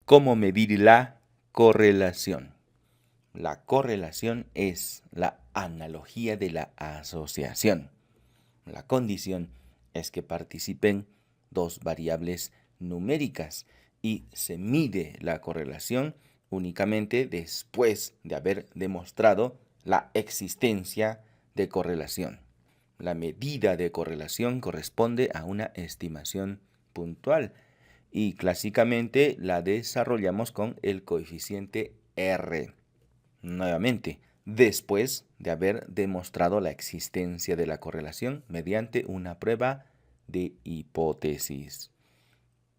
¿Cómo medir la correlación? La correlación es la analogía de la asociación. La condición es que participen dos variables numéricas y se mide la correlación únicamente después de haber demostrado la existencia de correlación. La medida de correlación corresponde a una estimación puntual y clásicamente la desarrollamos con el coeficiente R. Nuevamente, después de haber demostrado la existencia de la correlación mediante una prueba de hipótesis.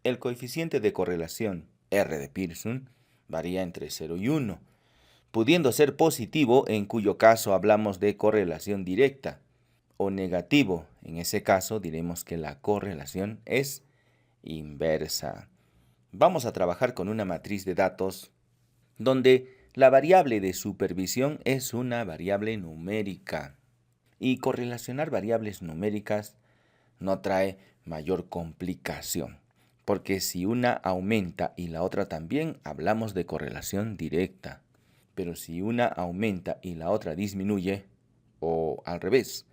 El coeficiente de correlación R de Pearson varía entre 0 y 1, pudiendo ser positivo, en cuyo caso hablamos de correlación directa, o negativo, en ese caso diremos que la correlación es inversa. Vamos a trabajar con una matriz de datos donde la variable de supervisión es una variable numérica. Y correlacionar variables numéricas no trae mayor complicación, porque si una aumenta y la otra también, hablamos de correlación directa. Pero si una aumenta y la otra disminuye, o al revés,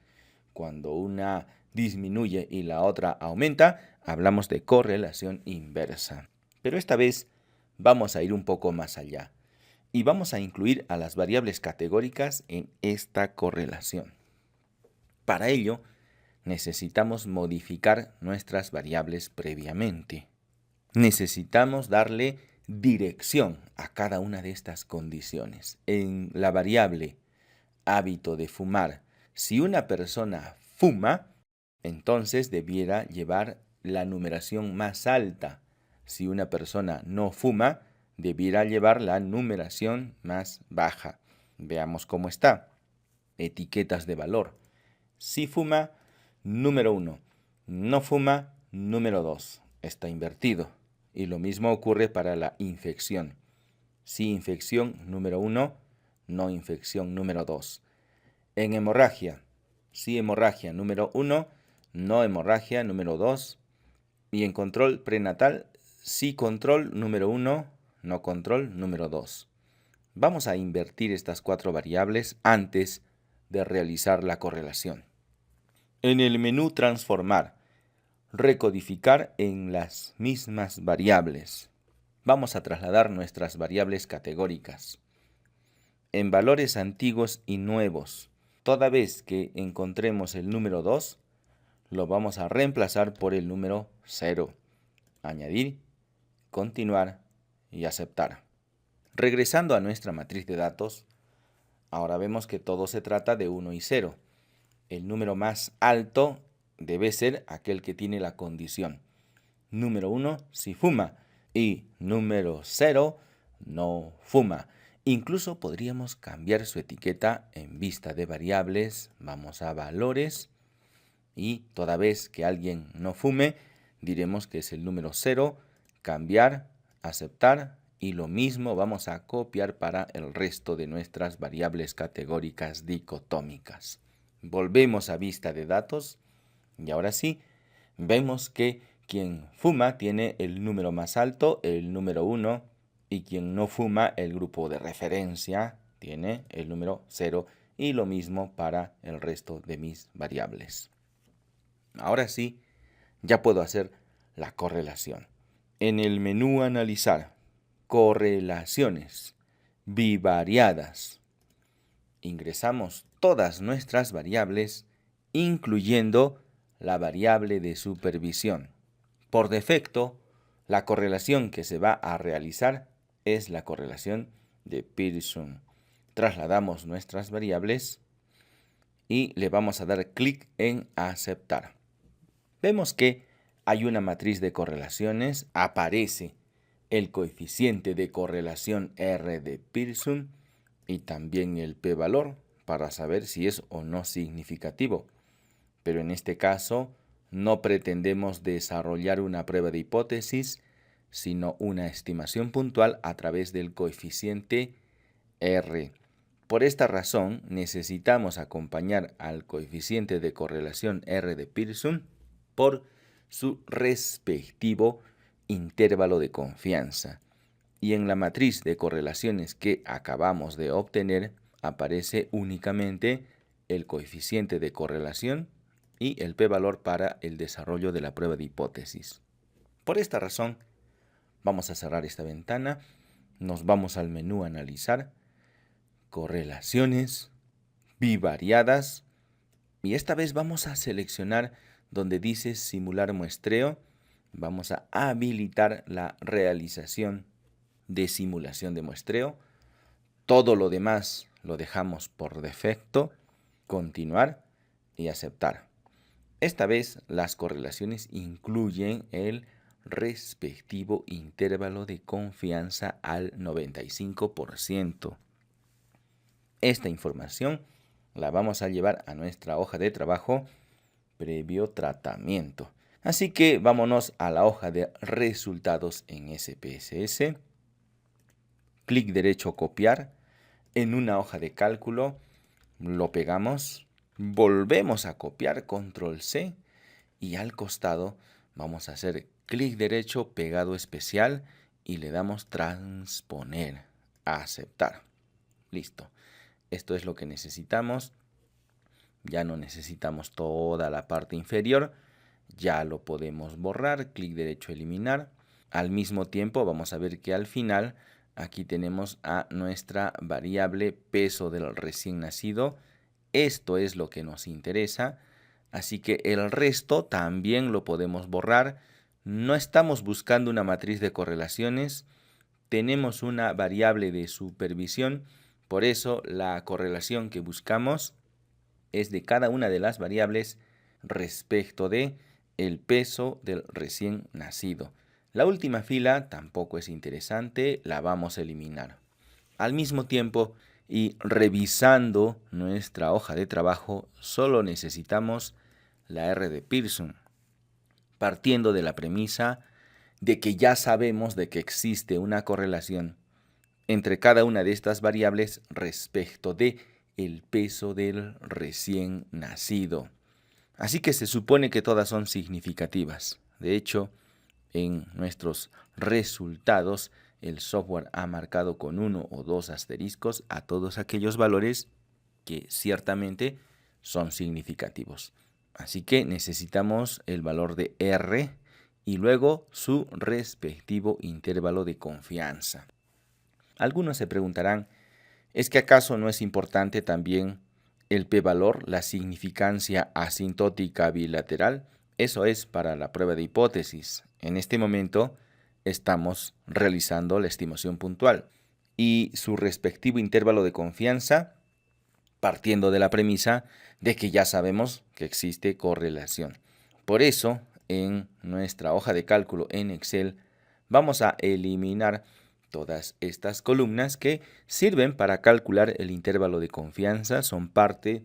cuando una disminuye y la otra aumenta, hablamos de correlación inversa. Pero esta vez vamos a ir un poco más allá y vamos a incluir a las variables categóricas en esta correlación. Para ello, necesitamos modificar nuestras variables previamente. Necesitamos darle dirección a cada una de estas condiciones. En la variable hábito de fumar, si una persona fuma, entonces debiera llevar la numeración más alta. Si una persona no fuma, debiera llevar la numeración más baja. Veamos cómo está. Etiquetas de valor. Si fuma, número 1. No fuma, número 2. Está invertido. Y lo mismo ocurre para la infección. Si infección, número 1. No infección, número 2. En hemorragia. Si hemorragia, número 1. No hemorragia, número 2. Y en control prenatal, sí control, número 1. No control, número 2. Vamos a invertir estas cuatro variables antes de realizar la correlación. En el menú Transformar, recodificar en las mismas variables. Vamos a trasladar nuestras variables categóricas en valores antiguos y nuevos. Toda vez que encontremos el número 2, lo vamos a reemplazar por el número 0. Añadir, continuar y aceptar. Regresando a nuestra matriz de datos, ahora vemos que todo se trata de 1 y 0. El número más alto debe ser aquel que tiene la condición. Número 1, si fuma. Y número 0, no fuma. Incluso podríamos cambiar su etiqueta en vista de variables. Vamos a valores. Y toda vez que alguien no fume, diremos que es el número 0. Cambiar, aceptar. Y lo mismo vamos a copiar para el resto de nuestras variables categóricas dicotómicas. Volvemos a vista de datos y ahora sí, vemos que quien fuma tiene el número más alto, el número 1, y quien no fuma, el grupo de referencia, tiene el número 0, y lo mismo para el resto de mis variables. Ahora sí, ya puedo hacer la correlación. En el menú Analizar, Correlaciones bivariadas, ingresamos todas nuestras variables, incluyendo la variable de supervisión. Por defecto, la correlación que se va a realizar es la correlación de Pearson. Trasladamos nuestras variables y le vamos a dar clic en Aceptar. Vemos que hay una matriz de correlaciones, aparece el coeficiente de correlación R de Pearson y también el p-valor para saber si es o no significativo. Pero en este caso no pretendemos desarrollar una prueba de hipótesis, sino una estimación puntual a través del coeficiente R. Por esta razón necesitamos acompañar al coeficiente de correlación R de Pearson por su respectivo intervalo de confianza. y en la matriz de correlaciones que acabamos de obtener aparece únicamente el coeficiente de correlación y el p-valor para el desarrollo de la prueba de hipótesis. Por esta razón, vamos a cerrar esta ventana, nos vamos al menú Analizar, Correlaciones, Bivariadas, y esta vez vamos a seleccionar donde dice Simular muestreo, vamos a habilitar la realización de simulación de muestreo. Todo lo demás lo dejamos por defecto, continuar y aceptar. Esta vez las correlaciones incluyen el respectivo intervalo de confianza al 95%. Esta información la vamos a llevar a nuestra hoja de trabajo previo tratamiento. Así que vámonos a la hoja de resultados en SPSS. Clic derecho copiar. En una hoja de cálculo lo pegamos. Volvemos a copiar, control C. Y al costado vamos a hacer clic derecho pegado especial y le damos transponer, aceptar. Listo. Esto es lo que necesitamos. Ya no necesitamos toda la parte inferior. Ya lo podemos borrar. Clic derecho eliminar. Al mismo tiempo vamos a ver que al final aquí tenemos a nuestra variable peso del recién nacido. Esto es lo que nos interesa. Así que el resto también lo podemos borrar. No estamos buscando una matriz de correlaciones. Tenemos una variable de supervisión. Por eso la correlación que buscamos es de cada una de las variables respecto de el peso del recién nacido. La última fila tampoco es interesante, la vamos a eliminar. Al mismo tiempo y revisando nuestra hoja de trabajo, solo necesitamos la R de Pearson, partiendo de la premisa de que ya sabemos de que existe una correlación entre cada una de estas variables respecto de el peso del recién nacido. Así que se supone que todas son significativas. De hecho, en nuestros resultados, el software ha marcado con 1 o 2 asteriscos a todos aquellos valores que ciertamente son significativos. Así que necesitamos el valor de R y luego su respectivo intervalo de confianza. Algunos se preguntarán, ¿es que acaso no es importante también el p-valor, la significancia asintótica bilateral? Eso es para la prueba de hipótesis. En este momento estamos realizando la estimación puntual y su respectivo intervalo de confianza, partiendo de la premisa de que ya sabemos que existe correlación. Por eso, en nuestra hoja de cálculo en Excel, vamos a eliminar todas estas columnas que sirven para calcular el intervalo de confianza, son parte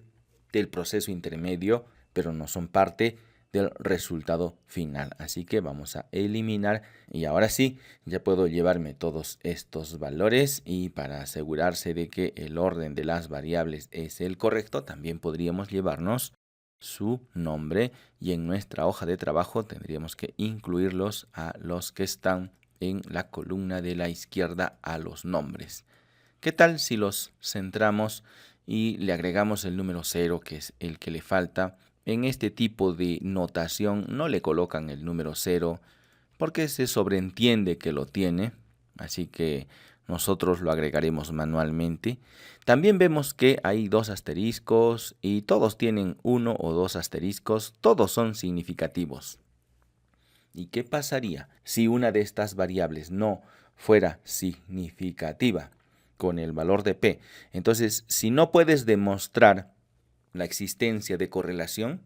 del proceso intermedio, pero no son parte del resultado final. Así que vamos a eliminar y ahora sí, ya puedo llevarme todos estos valores y para asegurarse de que el orden de las variables es el correcto, también podríamos llevarnos su nombre y en nuestra hoja de trabajo tendríamos que incluirlos a los que están en la columna de la izquierda a los nombres. ¿Qué tal si los centramos y le agregamos el número 0, que es el que le falta? En este tipo de notación no le colocan el número 0 porque se sobreentiende que lo tiene, así que nosotros lo agregaremos manualmente. También vemos que hay 2 asteriscos y todos tienen 1 o 2 asteriscos, todos son significativos. ¿Y qué pasaría si una de estas variables no fuera significativa con el valor de P? Entonces, si no puedes demostrar la existencia de correlación,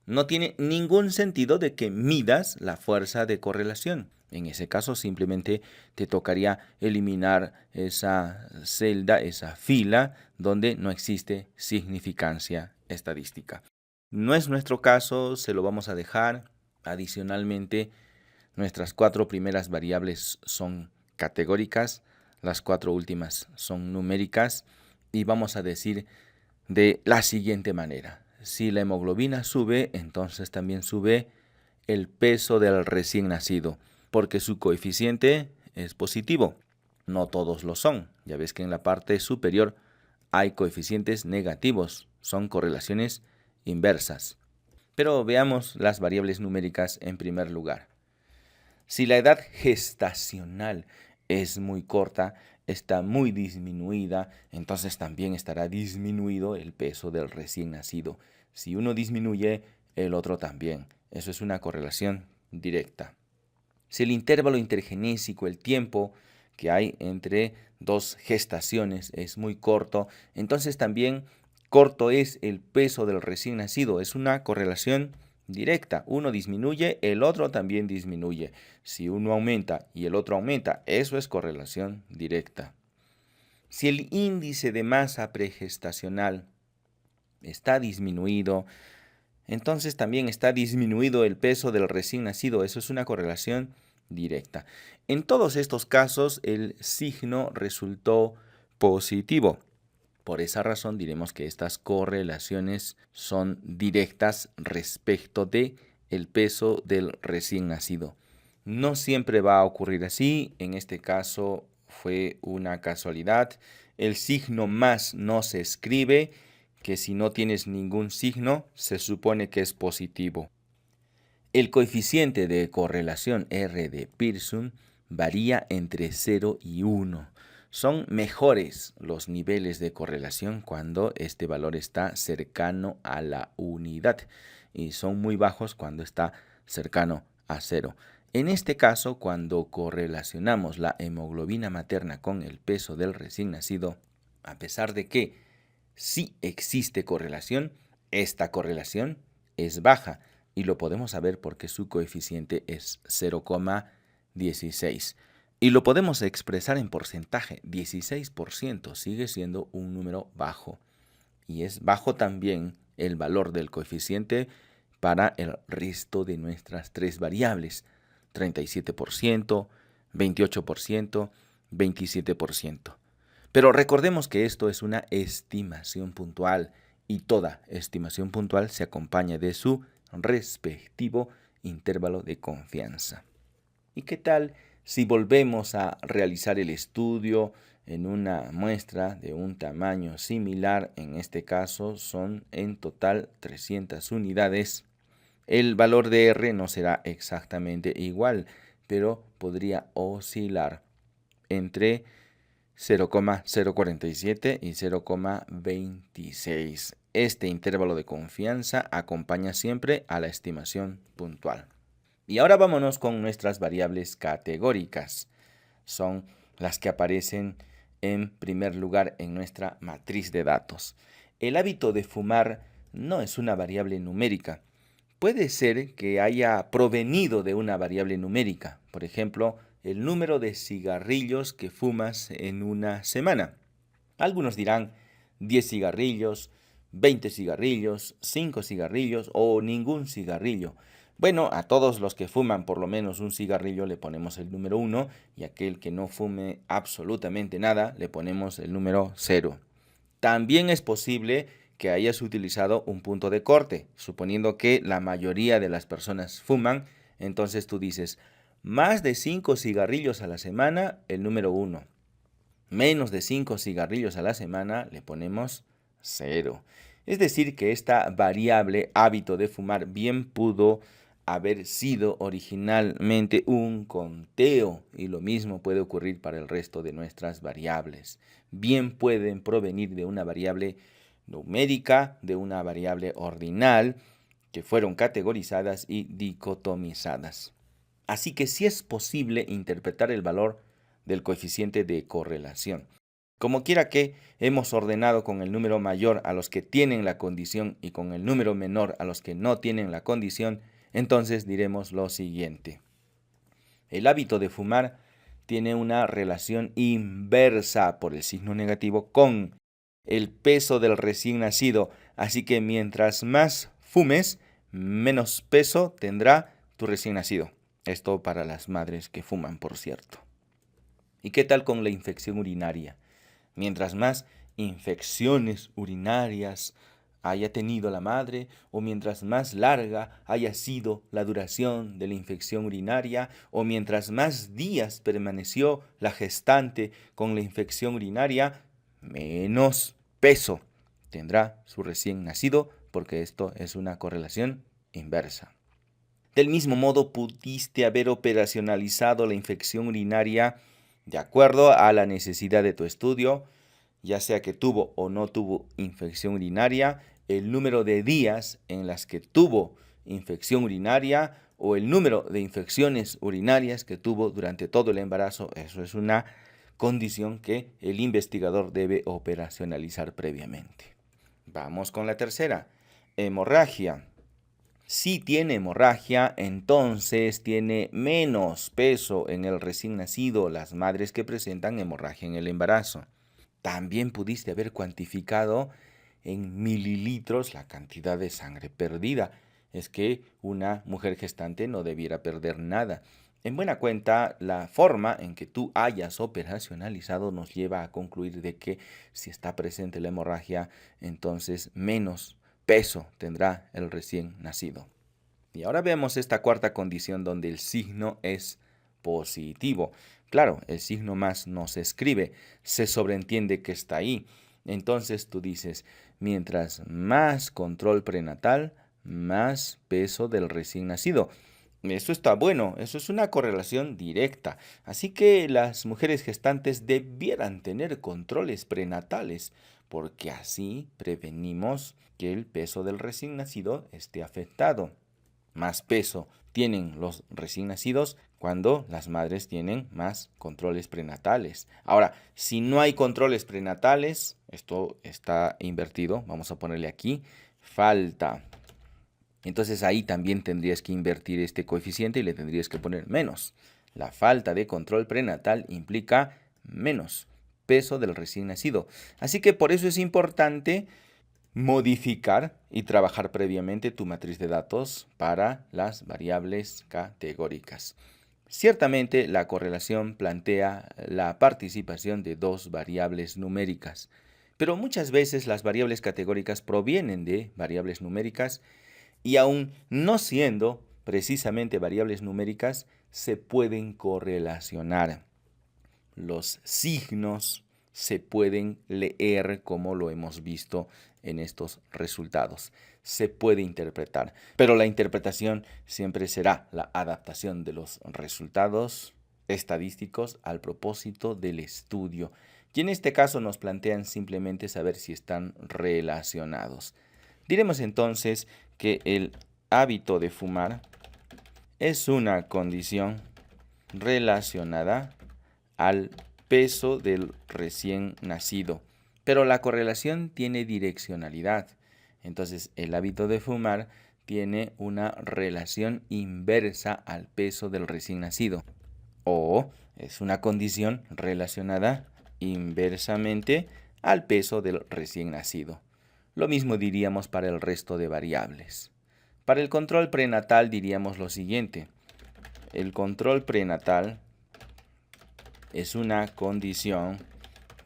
no tiene ningún sentido de que midas la fuerza de correlación. En ese caso, simplemente te tocaría eliminar esa celda, esa fila, donde no existe significancia estadística. No es nuestro caso, se lo vamos a dejar. Adicionalmente, nuestras 4 primeras variables son categóricas, las 4 últimas son numéricas y vamos a decir de la siguiente manera. Si la hemoglobina sube, entonces también sube el peso del recién nacido, porque su coeficiente es positivo. no todos lo son. Ya ves que en la parte superior hay coeficientes negativos, son correlaciones inversas. Pero veamos las variables numéricas en primer lugar. Si la edad gestacional es muy corta, está muy disminuida, entonces también estará disminuido el peso del recién nacido. Si uno disminuye, el otro también. Eso es una correlación directa. Si el intervalo intergenésico, el tiempo que hay entre dos gestaciones es muy corto, entonces también corto es el peso del recién nacido. Es una correlación directa. Uno disminuye, el otro también disminuye. Si uno aumenta y el otro aumenta, eso es correlación directa. Si el índice de masa pregestacional está disminuido, entonces también está disminuido el peso del recién nacido. Eso es una correlación directa. En todos estos casos, el signo resultó positivo. Por esa razón diremos que estas correlaciones son directas respecto de el peso del recién nacido. No siempre va a ocurrir así. En este caso fue una casualidad. El signo más no se escribe, que si no tienes ningún signo, se supone que es positivo. El coeficiente de correlación R de Pearson varía entre 0 y 1. Son mejores los niveles de correlación cuando este valor está cercano a la unidad y son muy bajos cuando está cercano a 0. En este caso, cuando correlacionamos la hemoglobina materna con el peso del recién nacido, a pesar de que sí existe correlación, esta correlación es baja y lo podemos saber porque su coeficiente es 0,16. Y lo podemos expresar en porcentaje. 16% sigue siendo un número bajo. Y es bajo también el valor del coeficiente para el resto de nuestras tres variables. 37%, 28%, 27%. Pero recordemos que esto es una estimación puntual y toda estimación puntual se acompaña de su respectivo intervalo de confianza. ¿Y qué tal si volvemos a realizar el estudio en una muestra de un tamaño similar? En este caso son en total 300 unidades. El valor de R no será exactamente igual, pero podría oscilar entre 0,047 y 0,26. Este intervalo de confianza acompaña siempre a la estimación puntual. Y ahora vámonos con nuestras variables categóricas. Son las que aparecen en primer lugar en nuestra matriz de datos. El hábito de fumar no es una variable numérica. Puede ser que haya provenido de una variable numérica. Por ejemplo, el número de cigarrillos que fumas en una semana. Algunos dirán 10 cigarrillos, 20 cigarrillos, 5 cigarrillos o ningún cigarrillo. Bueno, a todos los que fuman por lo menos un cigarrillo le ponemos el número 1 y aquel que no fume absolutamente nada le ponemos el número 0. También es posible que hayas utilizado un punto de corte, suponiendo que la mayoría de las personas fuman, entonces tú dices, más de 5 cigarrillos a la semana, el número 1. Menos de 5 cigarrillos a la semana, le ponemos 0. Es decir, que esta variable hábito de fumar bien pudo haber sido originalmente un conteo y lo mismo puede ocurrir para el resto de nuestras variables. Bien pueden provenir de una variable numérica, de una variable ordinal, que fueron categorizadas y dicotomizadas. Así que sí es posible interpretar el valor del coeficiente de correlación. Como quiera que hemos ordenado con el número mayor a los que tienen la condición y con el número menor a los que no tienen la condición, entonces diremos lo siguiente. El hábito de fumar tiene una relación inversa por el signo negativo con el peso del recién nacido, así que mientras más fumes, menos peso tendrá tu recién nacido. Esto para las madres que fuman, por cierto. ¿Y qué tal con la infección urinaria? Mientras más infecciones urinarias haya tenido la madre o mientras más larga haya sido la duración de la infección urinaria o mientras más días permaneció la gestante con la infección urinaria, menos peso tendrá su recién nacido, porque esto es una correlación inversa. Del mismo modo, pudiste haber operacionalizado la infección urinaria de acuerdo a la necesidad de tu estudio, ya sea que tuvo o no tuvo infección urinaria, el número de días en las que tuvo infección urinaria o el número de infecciones urinarias que tuvo durante todo el embarazo. Eso es una condición que el investigador debe operacionalizar previamente. Vamos con la tercera, hemorragia. Si tiene hemorragia, entonces tiene menos peso en el recién nacido las madres que presentan hemorragia en el embarazo. También pudiste haber cuantificado en mililitros la cantidad de sangre perdida. Es que una mujer gestante no debiera perder nada. En buena cuenta, la forma en que tú hayas operacionalizado nos lleva a concluir de que si está presente la hemorragia, entonces menos peso tendrá el recién nacido. Y ahora vemos esta cuarta condición donde el signo es positivo. Claro, el signo más no se escribe, se sobreentiende que está ahí. Entonces tú dices, mientras más control prenatal, más peso del recién nacido. Eso está bueno, eso es una correlación directa. Así que las mujeres gestantes debieran tener controles prenatales, porque así prevenimos que el peso del recién nacido esté afectado. Más peso tienen los recién nacidos cuando las madres tienen más controles prenatales. Ahora, si no hay controles prenatales, esto está invertido, vamos a ponerle aquí, falta. Entonces ahí también tendrías que invertir este coeficiente y le tendrías que poner menos. La falta de control prenatal implica menos peso del recién nacido. Así que por eso es importante modificar y trabajar previamente tu matriz de datos para las variables categóricas. Ciertamente, la correlación plantea la participación de dos variables numéricas, pero muchas veces las variables categóricas provienen de variables numéricas y aun no siendo precisamente variables numéricas, se pueden correlacionar. Los signos se pueden leer como lo hemos visto en estos resultados. Se puede interpretar, pero la interpretación siempre será la adaptación de los resultados estadísticos al propósito del estudio. Y en este caso nos plantean simplemente saber si están relacionados. Diremos entonces que el hábito de fumar es una condición relacionada al peso del recién nacido, pero la correlación tiene direccionalidad. Entonces, el hábito de fumar tiene una relación inversa al peso del recién nacido, o es una condición relacionada inversamente al peso del recién nacido. Lo mismo diríamos para el resto de variables. Para el control prenatal diríamos lo siguiente. El control prenatal es una condición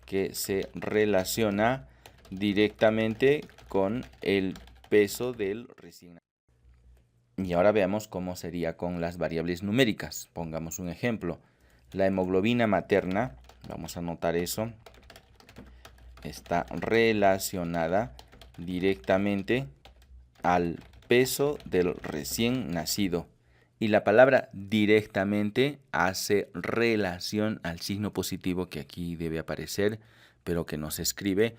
que se relaciona directamente con el peso del recién nacido. Y ahora veamos cómo sería con las variables numéricas. Pongamos un ejemplo. La hemoglobina materna, vamos a anotar eso, está relacionada directamente al peso del recién nacido. Y la palabra directamente hace relación al signo positivo que aquí debe aparecer, pero que no se escribe.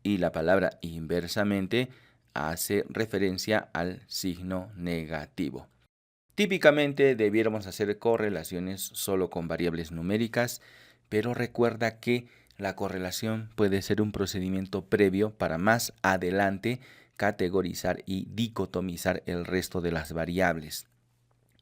Y la palabra inversamente hace referencia al signo negativo. Típicamente debiéramos hacer correlaciones solo con variables numéricas, pero recuerda que la correlación puede ser un procedimiento previo para más adelante categorizar y dicotomizar el resto de las variables.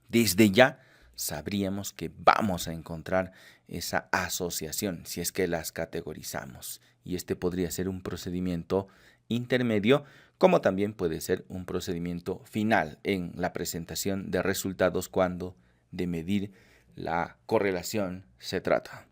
Desde ya sabríamos que vamos a encontrar esa asociación si es que las categorizamos. Y este podría ser un procedimiento intermedio, como también puede ser un procedimiento final en la presentación de resultados cuando de medir la correlación se trata.